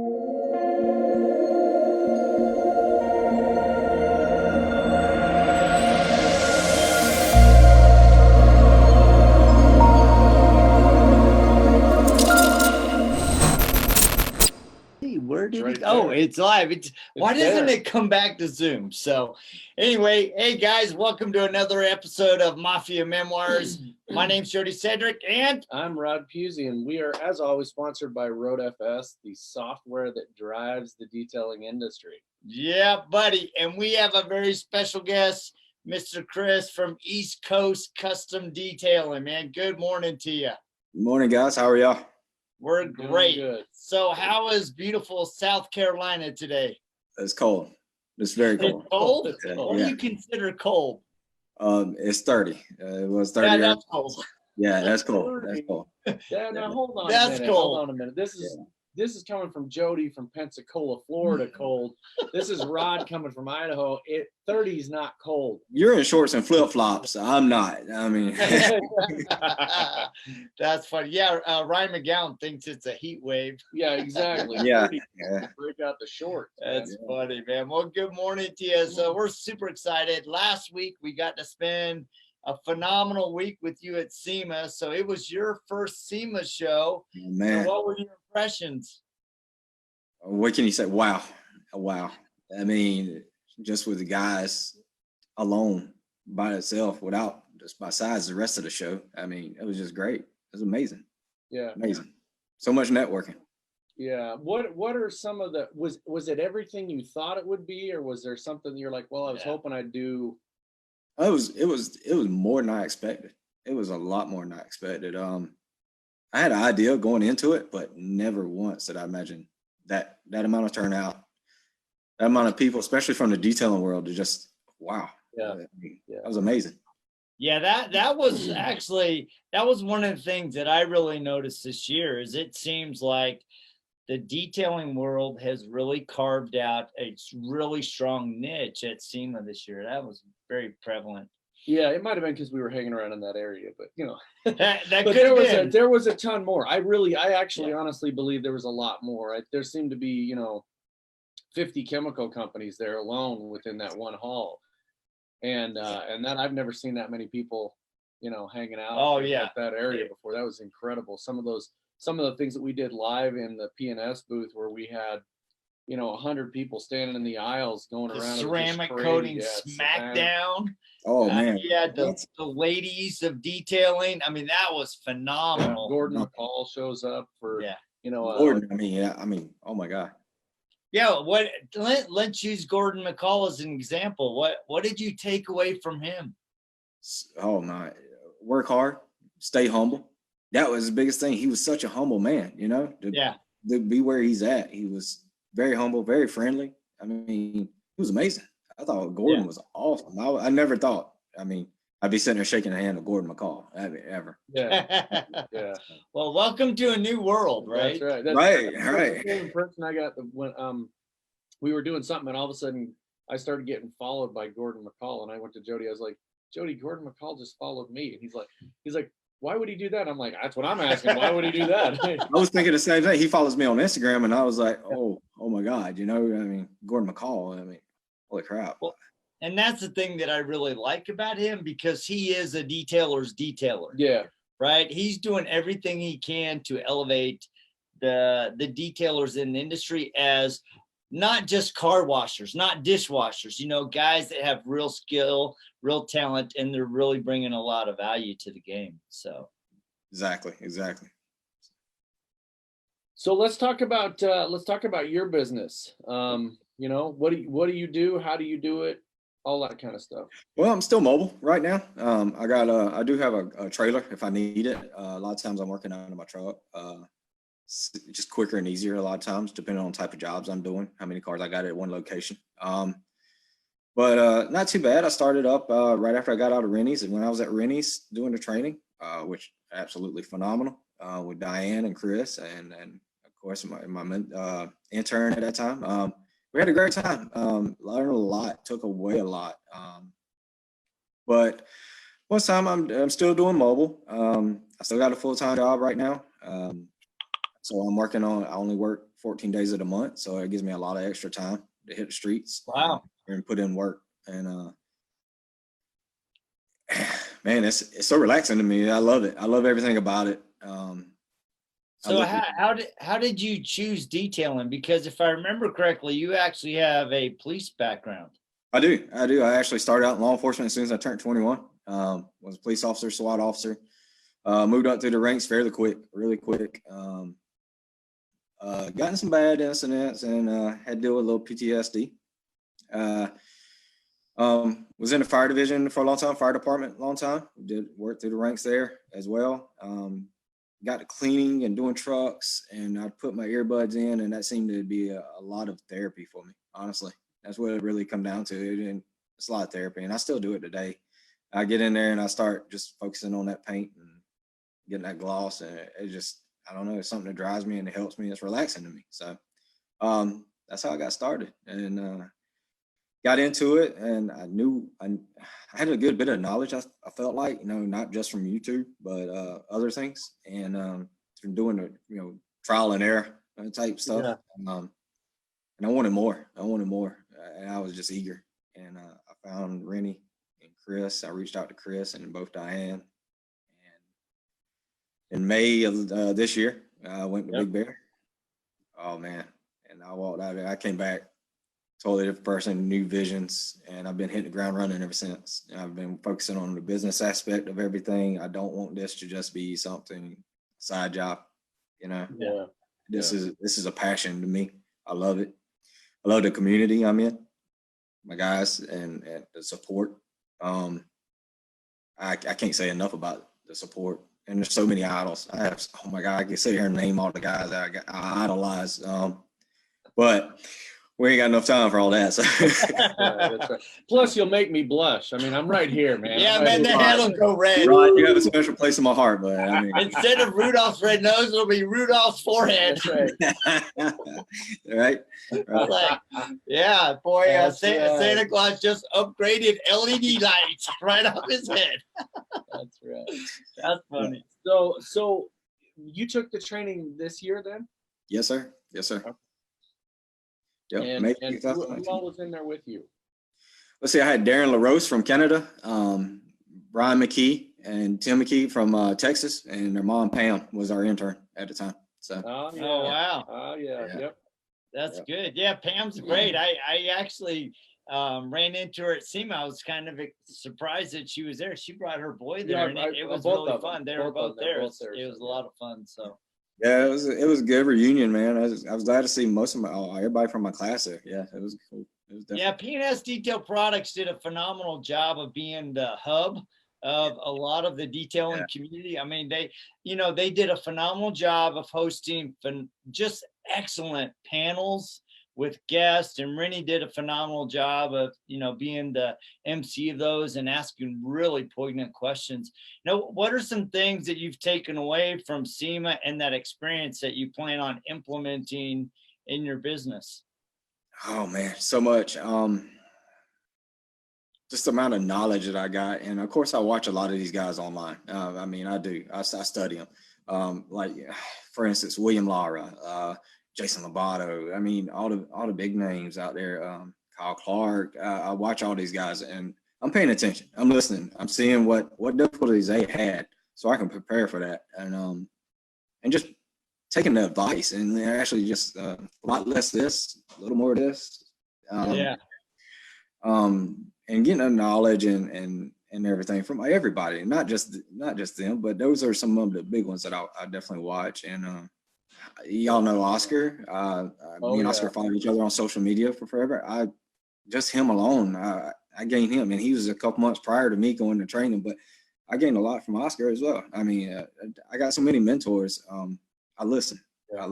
Where did Right it? Oh, there. it's live. Why doesn't there. it come back to Zoom? So anyway, hey guys, welcome to another episode of Mafia Memoirs. My name's Jody Cedric and I'm Rod Pusey, and we are, as always, sponsored by RoadFS, the software that drives the detailing industry. yeah, buddy. And we have a very special guest, Mr. Chris from East Coast Custom Detailing, man. Good morning to you. Good morning, guys. How are y'all? We're Doing great. good. So how is beautiful South Carolina today? It's cold. It's very cold. It's cold? It's Yeah, cold. What do yeah. you consider cold? It's 30. It was 30. Yeah, earlier. that's cold. Yeah, that's cold. That's cold. Yeah, now hold on That's a minute. cold. Hold on a minute. This is coming from Jody from Pensacola, Florida, cold. This is Rod coming from Idaho. 30 is not cold. You're in shorts and flip flops. I'm not. I mean, That's funny. Yeah, Ryan McGowan thinks it's a heat wave. Yeah, exactly. yeah, 30, yeah. break out the shorts. That's funny, man. Well, good morning to you. So we're super excited. Last week we got to spend a phenomenal week with you at SEMA. So it was your first SEMA show. Oh, man. So what were your impressions? What can you say? Wow. Wow. I mean, just with the guys alone by itself, without just besides the rest of the show. I mean, it was just great. It was amazing. Yeah. Amazing. So much networking. Yeah. What are some of the was it everything you thought it would be, or was there something you're like, well, I was hoping I'd do? It was more than I expected. It was a lot more than I expected. I had an idea going into it, but never once did I imagine that amount of turnout, that amount of people, especially from the detailing world, to just wow. Yeah. I mean, Yeah. That was amazing. Yeah, that was actually, that was one of the things that I really noticed this year is it seems like the detailing world has really carved out a really strong niche at SEMA this year. That was very prevalent. Yeah, it might have been because we were hanging around in that area, but you know, That but could there have was been. there was a ton more. I actually honestly believe there was a lot more. There seemed to be 50 chemical companies there alone within that one hall, and that I've never seen that many people hanging out. Oh, at yeah. that area before. That was incredible. Some of the things that we did live in the P&S booth where we had 100 people standing in the aisles going The around. ceramic It was just coating crazy. smackdown. Oh man. Yeah, the ladies of detailing. I mean, that was phenomenal. Gordon McCall shows up for Gordon, I mean, oh my God. Yeah, let's use Gordon McCall as an example. What did you take away from him? Oh my, work hard, stay humble. That was the biggest thing. He was such a humble man, to be where he's at. He was very humble, very friendly. I mean, he was amazing. I thought Gordon was awesome. I never thought, I'd be sitting there shaking the hand of Gordon McCall, ever. Yeah. Yeah. Well, welcome to a new world, right? That's right. Right. The impression I got when we were doing something and all of a sudden I started getting followed by Gordon McCall, and I went to Jody. I was like, Jody, Gordon McCall just followed me, and he's like, why would he do that? I'm like, that's what I'm asking. Why would he do that? I was thinking the same thing. He follows me on Instagram, and I was like, oh my God, Gordon McCall. Holy crap. Well, and that's the thing that I really like about him, because he is a detailer's detailer. Yeah. Right. He's doing everything he can to elevate the detailers in the industry as not just car washers, not dishwashers, guys that have real skill, real talent, and they're really bringing a lot of value to the game. So. Exactly. So let's talk about your business. What do you do? How do you do it? All that kind of stuff. Well, I'm still mobile right now. I do have a trailer if I need it. A lot of times I'm working out of my truck. Just quicker and easier a lot of times, depending on the type of jobs I'm doing, how many cars I got at one location. But not too bad. I started up right after I got out of Rennie's, and when I was at Rennie's doing the training, which absolutely phenomenal, with Diane and Chris, and of course my intern at that time. We had a great time. Learned a lot, took away a lot. But most time I'm still doing mobile. I still got a full-time job right now. So I'm working on, I only work 14 days of the month. So it gives me a lot of extra time to hit the streets. Wow. And put in work. And man, it's so relaxing to me. I love it. I love everything about it. So how did you choose detailing? Because if I remember correctly, you actually have a police background. I do. I actually started out in law enforcement as soon as I turned 21. Was a police officer, SWAT officer. Moved up through the ranks really quick. Gotten some bad incidents and had to deal with a little PTSD. Was in the fire division for a long time, fire department, long time. Did work through the ranks there as well. Got to cleaning and doing trucks, and I put my earbuds in, and that seemed to be a lot of therapy for me, honestly. That's what it really come down to. And it's a lot of therapy, and I still do it today. I get in there and I start just focusing on that paint and getting that gloss, and it just, I don't know, it's something that drives me and it helps me. It's relaxing to me. So that's how I got started, and got into it, and I knew I had a good bit of knowledge. I felt like, not just from YouTube, but other things, and from doing the trial and error type stuff. Yeah. And I wanted more. And I was just eager. And I found Rennie and Chris. I reached out to Chris and both Diane. And in May of this year, I went to Big Bear. Oh man! And I walked out there. I came back. Totally different person, new visions, and I've been hitting the ground running ever since. And I've been focusing on the business aspect of everything. I don't want this to just be something side job, Yeah. This is a passion to me. I love it. I love the community I'm in, my guys, and the support. I can't say enough about the support. And there's so many idols. Oh my God, I can sit here and name all the guys that I idolize. But we ain't got enough time for all that. So. That's right. Plus, you'll make me blush. I mean, I'm right here, man. Yeah, man, the head will go red. Right, you have a special place in my heart, but I mean, instead of Rudolph's red nose, it'll be Rudolph's forehead. Right. Like, yeah, boy, Santa Claus just upgraded LED lights right off his head. That's right. That's funny. So you took the training this year, then? Yes, sir. Yes, sir. Yep. And who all was in there with you? Let's see. I had Darren LaRose from Canada, Brian McKee and Tim McKee from Texas, and their mom Pam was our intern at the time. So. Oh wow. Oh yeah. Yep. That's good. Yeah, Pam's great. I actually ran into her at SEMA. I was kind of surprised that she was there. She brought her boy there, and it was really fun. They were both there. It was a lot of fun. So. Yeah, it was a good reunion, man. I was glad to see most of everybody from my class there. Yeah, it was cool. It was definitely. P&S Detail Products did a phenomenal job of being the hub of a lot of the detailing community. I mean, they did a phenomenal job of hosting just excellent panels with guests, and Rennie did a phenomenal job of, being the MC of those and asking really poignant questions. What are some things that you've taken away from SEMA and that experience that you plan on implementing in your business? Oh man, so much. Just the amount of knowledge that I got. And of course I watch a lot of these guys online. I mean, I do, I study them. Like for instance, William Lara, Jason Lobato. I mean, all the big names out there. Kyle Clark. I watch all these guys, and I'm paying attention. I'm listening. I'm seeing what difficulties they had, so I can prepare for that. And just taking the advice, and actually just a lot less this, a little more of this. And getting the knowledge and everything from everybody, not just them, but those are some of the big ones that I definitely watch. And y'all know Oscar. Me and Oscar follow each other on social media for forever. Just him alone, I gained him, and he was a couple months prior to me going to training, but I gained a lot from Oscar as well. I mean, I got so many mentors. I listen, I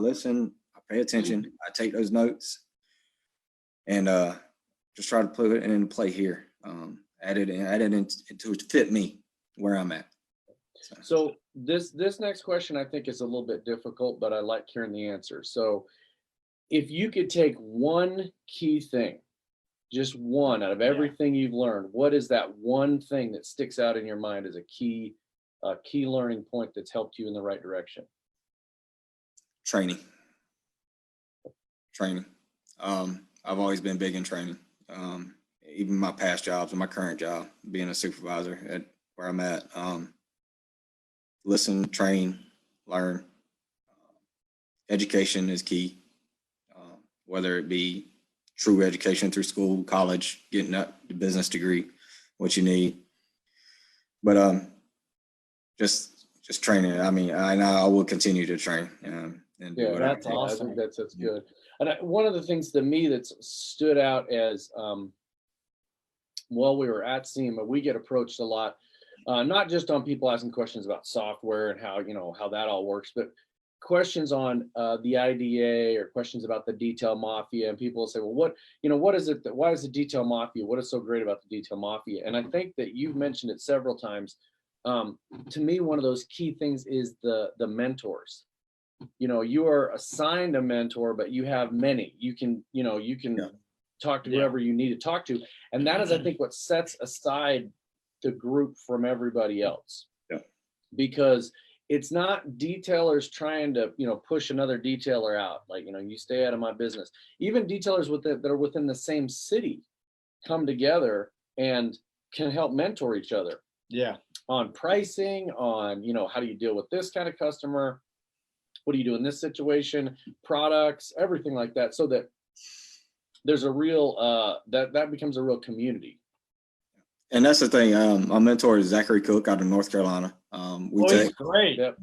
pay attention, I take those notes, and just try to put it into play here. Add it into to fit me where I'm at. So this next question I think is a little bit difficult, but I like hearing the answer. So if you could take one key thing, just one out of everything you've learned, what is that one thing that sticks out in your mind as a key learning point that's helped you in the right direction? Training. training. I've always been big in training. Even my past jobs and my current job, being a supervisor at where I'm at. Listen, train, learn. Education is key, whether it be true education through school, college, getting that the business degree, what you need. But just training. I mean, I will continue to train and do what that's awesome. I think that's good. And one of the things to me that's stood out as while we were at SEMA, we get approached a lot, not just on people asking questions about software and how that all works, but questions on the IDA or questions about the detail mafia. And people will say, well, what is it why is the detail mafia? What is so great about the detail mafia? And I think that you've mentioned it several times. To me, one of those key things is the mentors. You are assigned a mentor, but you have many. You can talk to whoever you need to talk to. And that is, I think, what sets aside the group from everybody else. Yeah. Because it's not detailers trying to, push another detailer out. Like, you stay out of my business. Even detailers that are within the same city come together and can help mentor each other. Yeah. On pricing, on, how do you deal with this kind of customer? What do you do in this situation? Products, everything like that. So that there's a real, that becomes a real community. And that's the thing. My mentor is Zachary Cook out of North Carolina. He's great. Yep.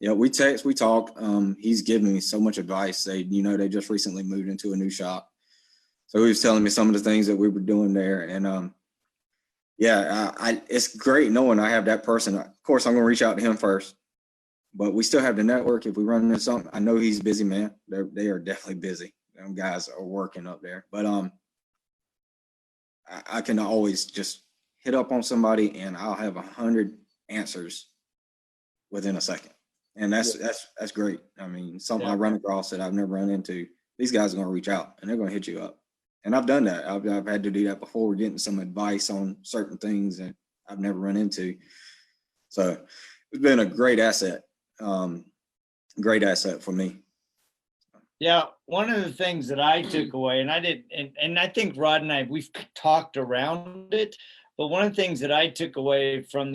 Yeah, we text, we talk. He's given me so much advice. They just recently moved into a new shop. So he was telling me some of the things that we were doing there. And it's great knowing I have that person. Of course, I'm going to reach out to him first. But we still have the network. If we run into something, I know he's busy, man. They are definitely busy. Them guys are working up there. But I can always just hit up on somebody and I'll have 100 answers within a second. And that's great. I mean, something I run across that I've never run into, these guys are going to reach out and they're going to hit you up. And I've done that. I've had to do that before, getting some advice on certain things that I've never run into. So it's been a great asset. Great asset for me. Yeah, one of the things that I took away, and I think Rod and we've talked around it, but one of the things that I took away from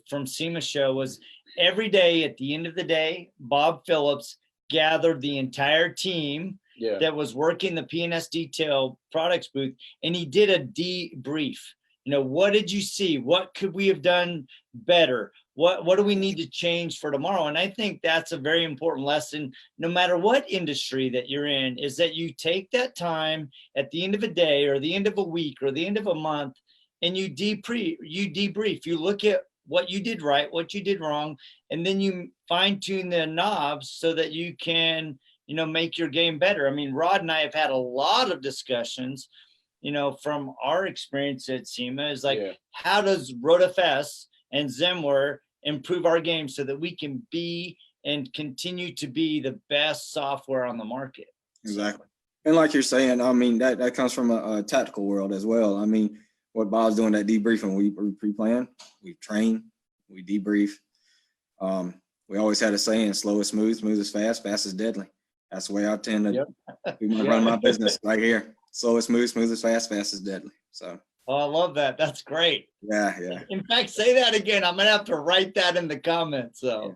from SEMA show was every day at the end of the day, Bob Phillips gathered the entire team that was working the P&S Detail products booth, and he did a debrief. What did you see? What could we have done better? What do we need to change for tomorrow? And I think that's a very important lesson, no matter what industry that you're in, is that you take that time at the end of a day or the end of a week or the end of a month, and you debrief. You look at what you did right, what you did wrong, and then you fine tune the knobs so that you can, make your game better. I mean, Rod and I have had a lot of discussions, from our experience at SEMA is like, how does RoadFS and Memoirs improve our game so that we can be and continue to be the best software on the market? Exactly. And like you're saying, I mean, that comes from a tactical world as well. I mean, what Bob's doing, that debriefing, we pre-plan, we train, we debrief. We always had a saying, slow is smooth, smooth is fast, fast is deadly. That's the way I tend to run my business right here. Slow is smooth, smooth is fast, fast is deadly. So. Oh, I love that. That's great. Yeah. In fact, say that again. I'm gonna have to write that in the comments. So. Yeah.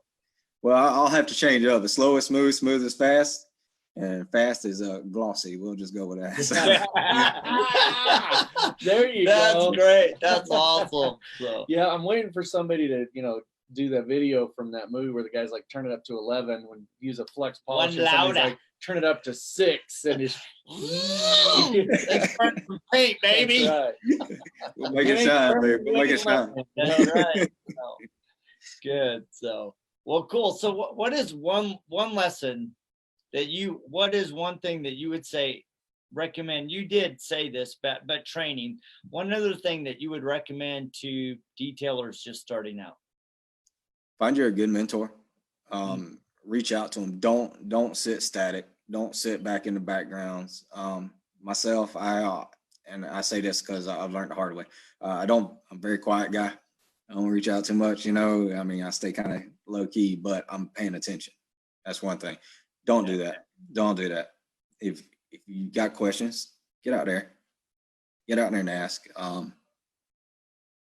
Well, I'll have to change it up. The slow is smooth, smooth is fast, and fast is glossy. We'll just go with that. There you go. That's great. That's awesome. So. Yeah, I'm waiting for somebody to, do that video from that movie where the guy's like, turn it up to 11 when you use a flex polish. One louder. Like, turn it up to 6 and it's burn some paint, baby. Right. We'll make it shine, baby. We'll make it shine. That's right. So, good. So, well, cool. So what is one lesson that what is one thing that you would say, recommend? You did say this, but training, one other thing that you would recommend to detailers just starting out? Find you a good mentor. Reach out to them. Don't sit static. Don't sit back in the backgrounds. Myself, and I say this because I've learned the hard way. I'm a very quiet guy. I don't reach out too much, I mean, I stay kind of low key, but I'm paying attention. That's one thing. Don't do that. Don't do that. if you got questions, get out there and ask.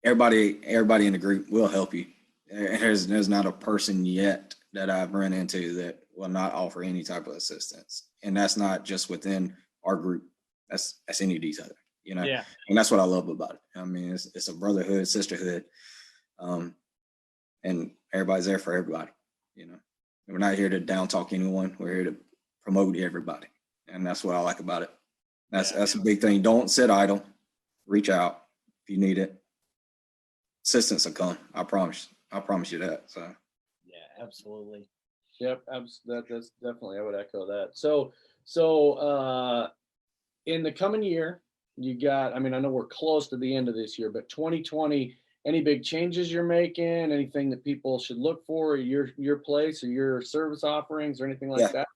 Everybody in the group will help you. There's not a person yet that I've run into that will not offer any type of assistance. And that's not just within our group. That's any detailer, you know? Yeah. And that's what I love about it. I mean, it's a brotherhood, sisterhood. And everybody's there for everybody, you know? We're not here to down talk anyone. We're here to promote everybody. And that's what I like about it. That's a big thing. Don't sit idle. Reach out if you need it. Assistance will come. I promise you that. So yeah, absolutely. Yep, that's definitely, I would echo that. So in the coming year, you got, I mean, I know we're close to the end of this year, but 2020, any big changes you're making, anything that people should look for at your place or your service offerings or anything like that?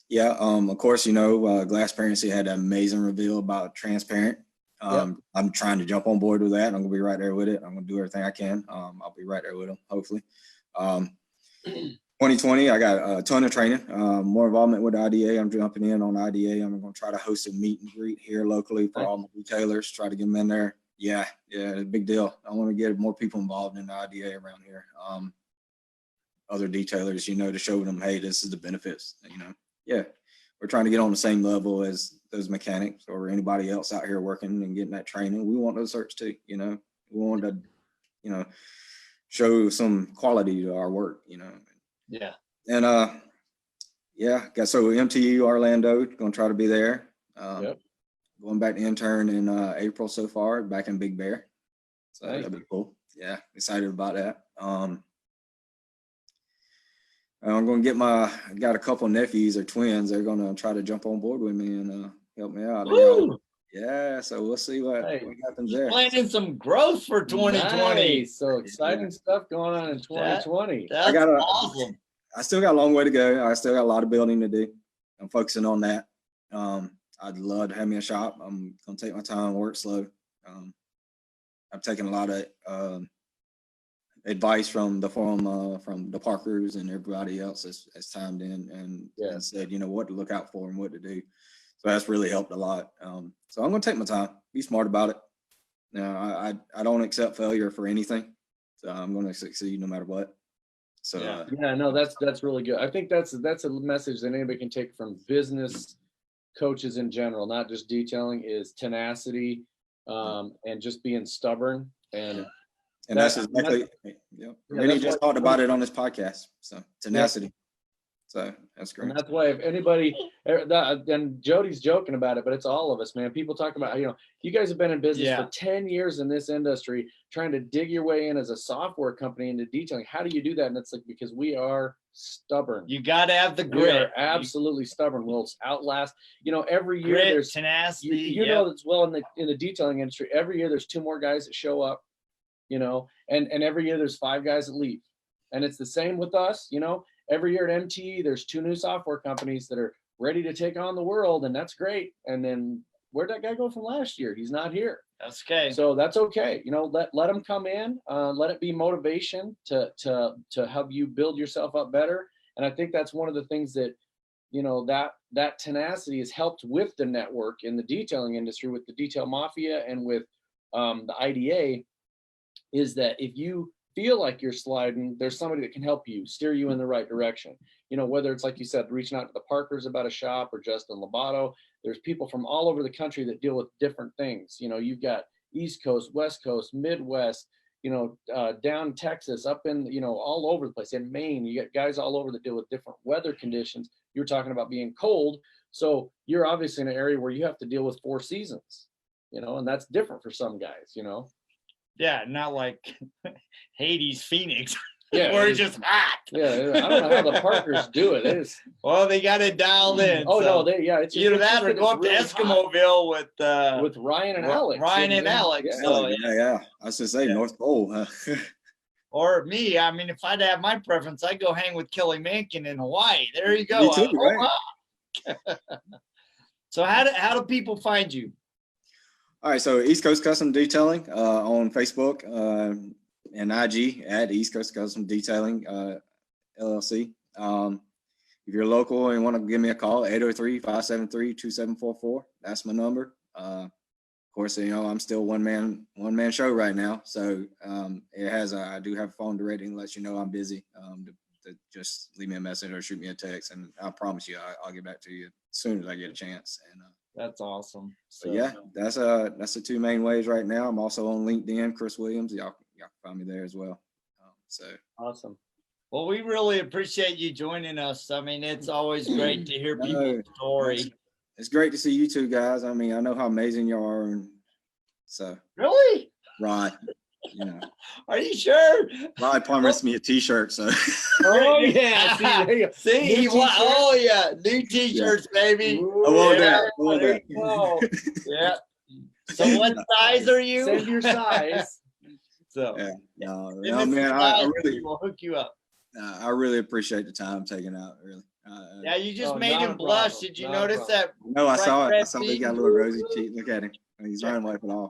Yeah, of course, you know, Glassparency had an amazing reveal about transparent. I'm trying to jump on board with that. I'm gonna be right there with it. I'm gonna do everything I can. I'll be right there with them, hopefully. 2020, I got a ton of training, more involvement with the IDA. I'm jumping in on IDA. I'm gonna try to host a meet and greet here locally for all my retailers, try to get them in there. Yeah, it's a big deal. I want to get more people involved in the IDA around here. Other detailers, you know, to show them, hey, this is the benefits, you know. Yeah, we're trying to get on the same level as those mechanics or anybody else out here working and getting that training. We want those certs too, you know. We want to, you know, show some quality to our work, you know. Yeah. And so MTU Orlando, gonna try to be there. Going back to intern in April so far, back in Big Bear. So that'll be cool. Yeah, excited about that. I'm going to got a couple of nephews or twins. They're going to try to jump on board with me and help me out. Yeah, so we'll see what happens there. Planning some growth for 2020. Nice. So exciting stuff going on in 2020. That's awesome. I still got a long way to go. I still got a lot of building to do. I'm focusing on that. I'd love to have me a shop. I'm going to take my time, work slow. I've taken a lot of advice from the Parkers and everybody else as timed in and said, you know, what to look out for and what to do. So that's really helped a lot. So I'm going to take my time, be smart about it. Now, I don't accept failure for anything. So I'm going to succeed no matter what. So no, that's really good. I think that's a message that anybody can take from business coaches in general, not just detailing, is tenacity and just being stubborn. And that's exactly, Rennie just talked about it on this podcast. So tenacity. So that's great. And that's why if anybody, and Jody's joking about it, but it's all of us, man. People talk about, you know, you guys have been in business for 10 years in this industry, trying to dig your way in as a software company into detailing. How do you do that? And it's like, because we are stubborn. You got to have the grit. We are absolutely stubborn. We'll outlast, you know, every year there's tenacity. You know, as well in the detailing industry, every year there's 2 more guys that show up, you know, and every year there's 5 guys that leave. And it's the same with us, you know. Every year at MTE, there's 2 new software companies that are ready to take on the world, and that's great. And then where'd that guy go from last year? He's not here. That's okay. So that's okay. You know, let them come in. Let it be motivation to help you build yourself up better. And I think that's one of the things that, you know, that tenacity has helped with the network in the detailing industry, with the Detail Mafia and with the IDA, is that if you feel like you're sliding, there's somebody that can help you steer you in the right direction. You know, whether it's like you said, reaching out to the Parkers about a shop or Justin Lobato, there's people from all over the country that deal with different things. You know, you've got East Coast, West Coast, Midwest, you know, down Texas, up in, you know, all over the place. In Maine, you got guys all over that deal with different weather conditions. You're talking about being cold. So you're obviously in an area where you have to deal with 4 seasons, you know, and that's different for some guys, you know. Yeah, not like Hades, Phoenix, Yeah, where it's just hot. Yeah, I don't know how the Parkers do it. It is. Well, they got it dialed in. Oh so. no, it's either that or go up really to Eskimo'ville with Ryan and Alex. Ryan and Alex. Yeah. So, I was gonna say North Pole. Huh? Or me. I mean, if I'd have my preference, I'd go hang with Kelly Mankin in Hawaii. There you go. Me too, right? So how do people find you? All right, so East Coast Custom Detailing on Facebook and IG at East Coast Custom Detailing LLC. if you're local and want to give me a call, 803-573-2744. That's my number. Of course, I'm still one man show right now. So I do have a phone directing, lets you know I'm busy. To just leave me a message or shoot me a text, and I promise you I'll get back to you as soon as I get a chance. And that's awesome. So yeah, that's the two main ways right now. I'm also on LinkedIn, Chris Williams. Y'all can find me there as well. So awesome. Well, we really appreciate you joining us. I mean, it's always great to hear people's story. It's great to see you two guys. I mean, I know how amazing you are, and so really, Rod. Are you sure? Rod promised me a T-shirt, so. Oh yeah, see, oh yeah, new T-shirts, baby. I want that. Yeah. So what size are you? Send your size. So no, man, I really will hook you up. I really appreciate the time taken out. Really. Yeah, you just made him blush. Did you notice that? No, I saw it. I saw he got a little rosy cheek. Look at him. He's trying to wipe it off.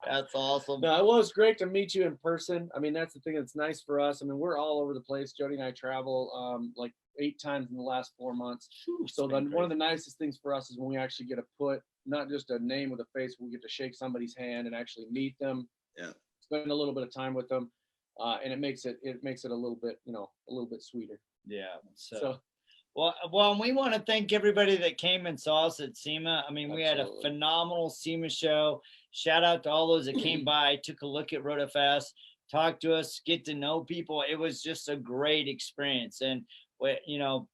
That's awesome. No, it was great to meet you in person. I mean, that's the thing that's nice for us. I mean, we're all over the place. Jody and I travel like 8 times in the last 4 months. So then one of the nicest things for us is when we actually get to put not just a name with a face, we get to shake somebody's hand and actually meet them. Yeah. Spend a little bit of time with them. And it makes it a little bit, a little bit sweeter. Yeah. So well, we want to thank everybody that came and saw us at SEMA. I mean, we had a phenomenal SEMA show. Shout out to all those that came by, took a look at RoadFS, talked to us, get to know people. It was just a great experience. And,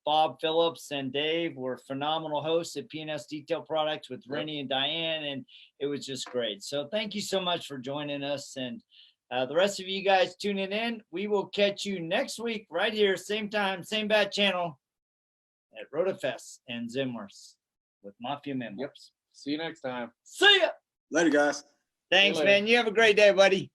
Bob Phillips and Dave were phenomenal hosts at P&S Detail Products with Rennie and Diane, and it was just great. So thank you so much for joining us. And the rest of you guys tuning in, we will catch you next week right here, same time, same bad channel, at RoadFS and Memoirs with Mafia Memoirs. Yep. See you next time. See ya. Later, guys. Thanks, man. You have a great day, buddy.